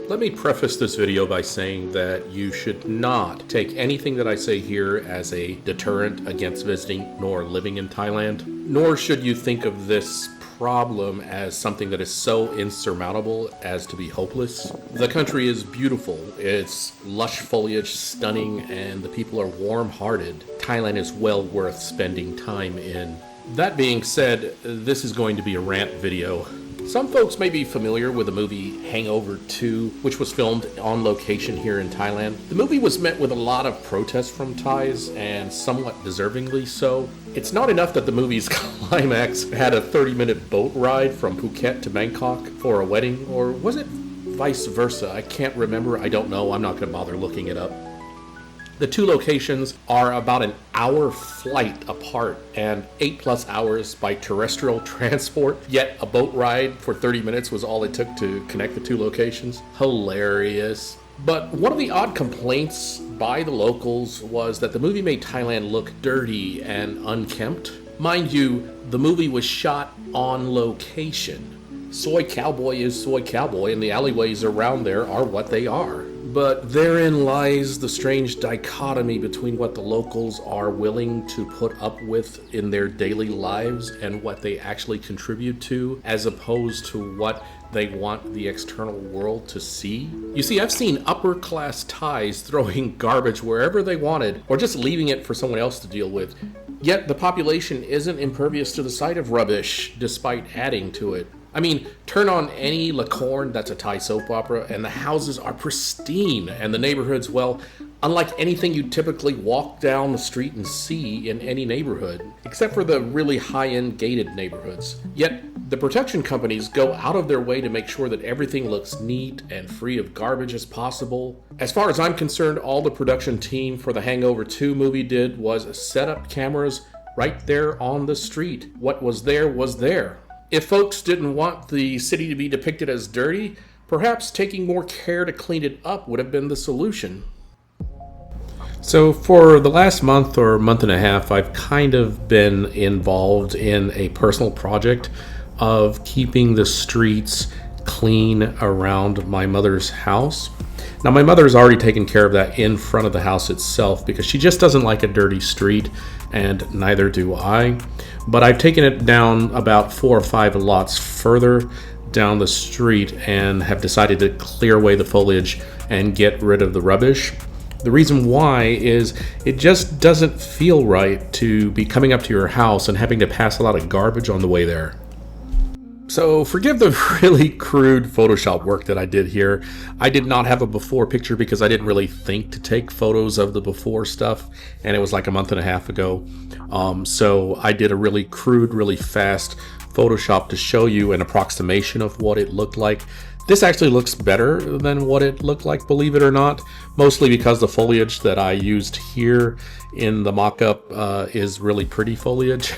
Let me preface this video by saying that you should not take anything that I say here as a deterrent against visiting nor living in Thailand, nor should you think of this problem as something that is so insurmountable as to be hopeless. The country is beautiful, it's lush foliage, stunning, and the people are warm-hearted. Thailand is well worth spending time in. That being said, this is going to be a rant video. Some folks may be familiar with the movie Hangover 2, which was filmed on location here in Thailand. The movie was met with a lot of protest from Thais, and somewhat deservingly so. It's not enough that the movie's climax had a 30-minute boat ride from Phuket to Bangkok for a wedding, or was it vice versa? I can't remember, I don't know, I'm not going to bother looking it up. The two locations are about an hour flight apart and 8+ hours by terrestrial transport, yet a boat ride for 30 minutes was all it took to connect the two locations. Hilarious. But one of the odd complaints by the locals was that the movie made Thailand look dirty and unkempt. Mind you, the movie was shot on location. Soy Cowboy is Soy Cowboy, and the alleyways around there are what they are. But therein lies the strange dichotomy between what the locals are willing to put up with in their daily lives and what they actually contribute to, as opposed to what they want the external world to see. You see, I've seen upper class Thais throwing garbage wherever they wanted, or just leaving it for someone else to deal with. Yet the population isn't impervious to the sight of rubbish, despite adding to it. I mean, turn on any Lacorn that's a Thai soap opera, and the houses are pristine, and the neighborhoods, well, unlike anything you typically walk down the street and see in any neighborhood, except for the really high-end gated neighborhoods. Yet, the protection companies go out of their way to make sure that everything looks neat and free of garbage as possible. As far as I'm concerned, all the production team for the Hangover 2 movie did was set up cameras right there on the street. What was there was there. If folks didn't want the city to be depicted as dirty, perhaps taking more care to clean it up would have been the solution. So for the last month or month and a half, I've kind of been involved in a personal project of keeping the streets clean around my mother's house. Now, my mother's already taken care of that in front of the house itself because she just doesn't like a dirty street, and neither do I. But I've taken it down about 4 or 5 lots further down the street and have decided to clear away the foliage and get rid of the rubbish. The reason why is it just doesn't feel right to be coming up to your house and having to pass a lot of garbage on the way there. So forgive the really crude Photoshop work that I did here. I did not have a before picture because I didn't really think to take photos of the before stuff, and it was like a month and a half ago. So I did a really crude, really fast Photoshop to show you an approximation of what it looked like. This actually looks better than what it looked like, believe it or not, mostly because the foliage that I used here in the mock-up is really pretty foliage.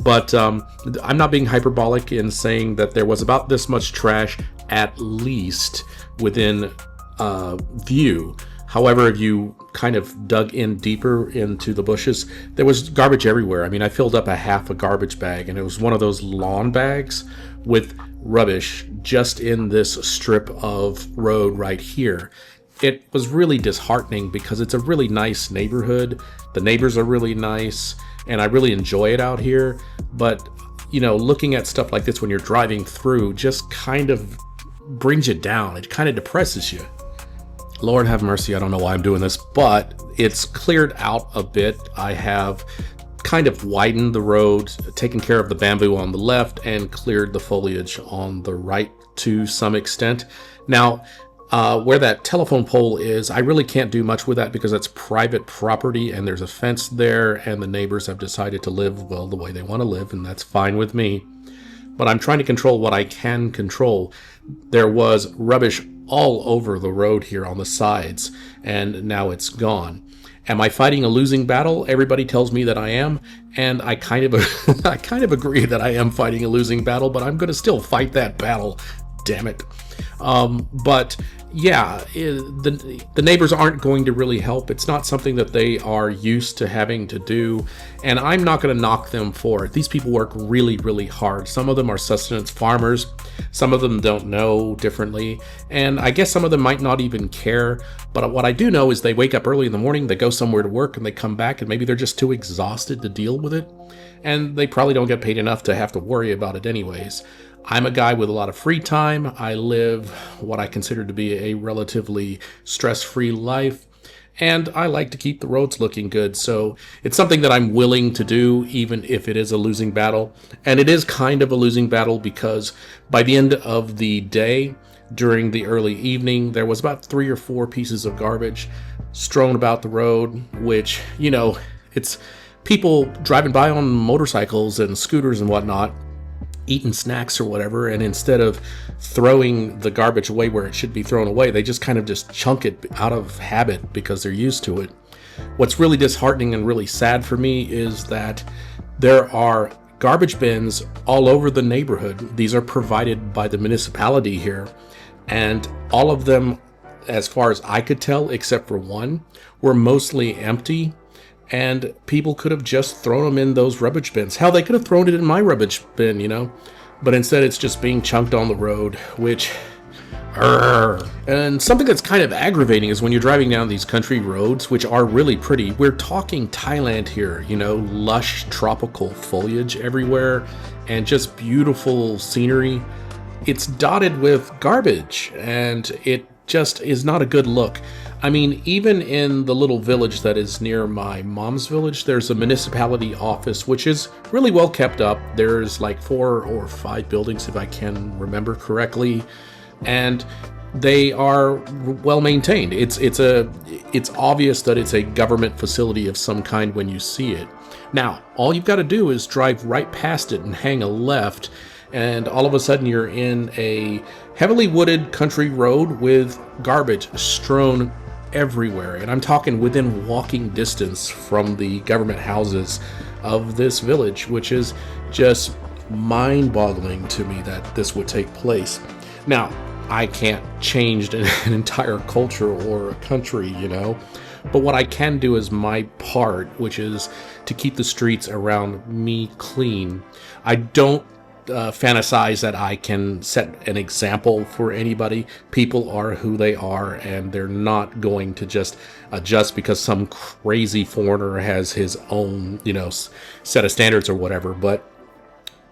But I'm not being hyperbolic in saying that there was about this much trash at least within view. However, if you kind of dug in deeper into the bushes, there was garbage everywhere. I mean, I filled up a half a garbage bag, and it was one of those lawn bags with rubbish just in this strip of road right here. It was really disheartening because it's a really nice neighborhood. The neighbors are really nice, and I really enjoy it out here. But, you know, looking at stuff like this when you're driving through just kind of brings you down. It kind of depresses you. Lord have mercy, I don't know why I'm doing this, but it's cleared out a bit. I have kind of widened the road, taken care of the bamboo on the left, and cleared the foliage on the right to some extent. Now, where that telephone pole is, I really can't do much with that because it's private property and there's a fence there, and the neighbors have decided to live, well, the way they want to live, and that's fine with me. But I'm trying to control what I can control. There was rubbish all over the road here on the sides, and now it's gone. Am I fighting a losing battle? Everybody tells me that I am, and I kind of agree that I am fighting a losing battle, but I'm going to still fight that battle damn it. But yeah, the neighbors aren't going to really help. It's not something that they are used to having to do, and I'm not going to knock them for it. These people work really, really hard. Some of them are sustenance farmers. Some of them don't know differently, and I guess some of them might not even care. But what I do know is they wake up early in the morning, they go somewhere to work, and they come back, and maybe they're just too exhausted to deal with it, and they probably don't get paid enough to have to worry about it anyways. I'm a guy with a lot of free time. I live what I consider to be a relatively stress-free life, and I like to keep the roads looking good. So it's something that I'm willing to do, even if it is a losing battle. And it is kind of a losing battle because by the end of the day, during the early evening, there was about 3 or 4 pieces of garbage strewn about the road, which, you know, it's people driving by on motorcycles and scooters and whatnot, eating snacks or whatever, and instead of throwing the garbage away where it should be thrown away, they just kind of just chunk it out of habit because they're used to it. What's really disheartening and really sad for me is that there are garbage bins all over the neighborhood. These are provided by the municipality here, and all of them, as far as I could tell, except for one, were mostly empty. And people could have just thrown them in those rubbish bins. Hell, they could have thrown it in my rubbish bin, you know? But instead it's just being chunked on the road, which... And something that's kind of aggravating is when you're driving down these country roads, which are really pretty. We're talking Thailand here, you know, lush tropical foliage everywhere and just beautiful scenery. It's dotted with garbage, and it just is not a good look. I mean, even in the little village that is near my mom's village, there's a municipality office, which is really well kept up. There's like 4 or 5 buildings, if I can remember correctly, and they are well maintained. It's obvious that it's a government facility of some kind when you see it. Now, all you've got to do is drive right past it and hang a left, and all of a sudden you're in a heavily wooded country road with garbage strewn everywhere. And I'm talking within walking distance from the government houses of this village, which is just mind-boggling to me that this would take place. Now, I can't change an entire culture or a country, you know, but what I can do is my part, which is to keep the streets around me clean. I don't fantasize that I can set an example for anybody. People are who they are, and they're not going to just adjust because some crazy foreigner has his own, you know, set of standards or whatever. But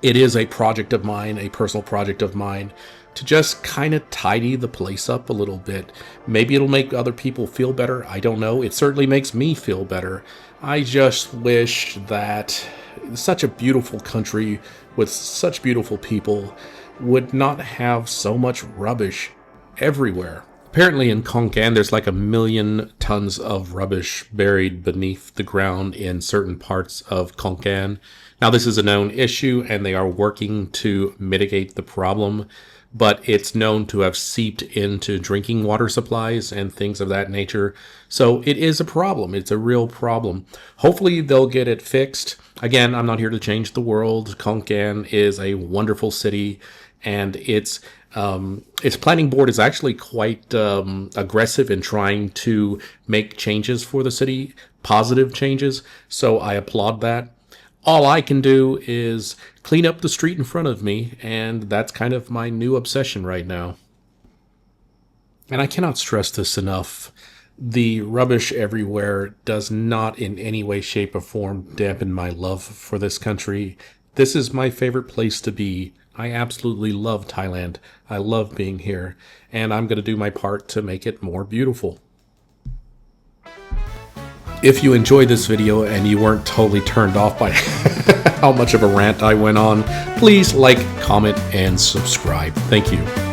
it is a project of mine, a personal project of mine, to just kind of tidy the place up a little bit. Maybe it'll make other people feel better. I don't know. It certainly makes me feel better. I just wish that such a beautiful country with such beautiful people would not have so much rubbish everywhere. Apparently in Konkan, there's like 1 million tons of rubbish buried beneath the ground in certain parts of Konkan. Now, this is a known issue, and they are working to mitigate the problem, but it's known to have seeped into drinking water supplies and things of that nature. So it is a problem. It's a real problem. Hopefully they'll get it fixed. Again, I'm not here to change the world. Konkan is a wonderful city, and its planning board is actually quite aggressive in trying to make changes for the city, positive changes. So I applaud that. All I can do is clean up the street in front of me, and that's kind of my new obsession right now. And I cannot stress this enough. The rubbish everywhere does not in any way, shape, or form dampen my love for this country. This is my favorite place to be. I absolutely love Thailand. I love being here, and I'm going to do my part to make it more beautiful. If you enjoyed this video and you weren't totally turned off by how much of a rant I went on, please like, comment, and subscribe. Thank you.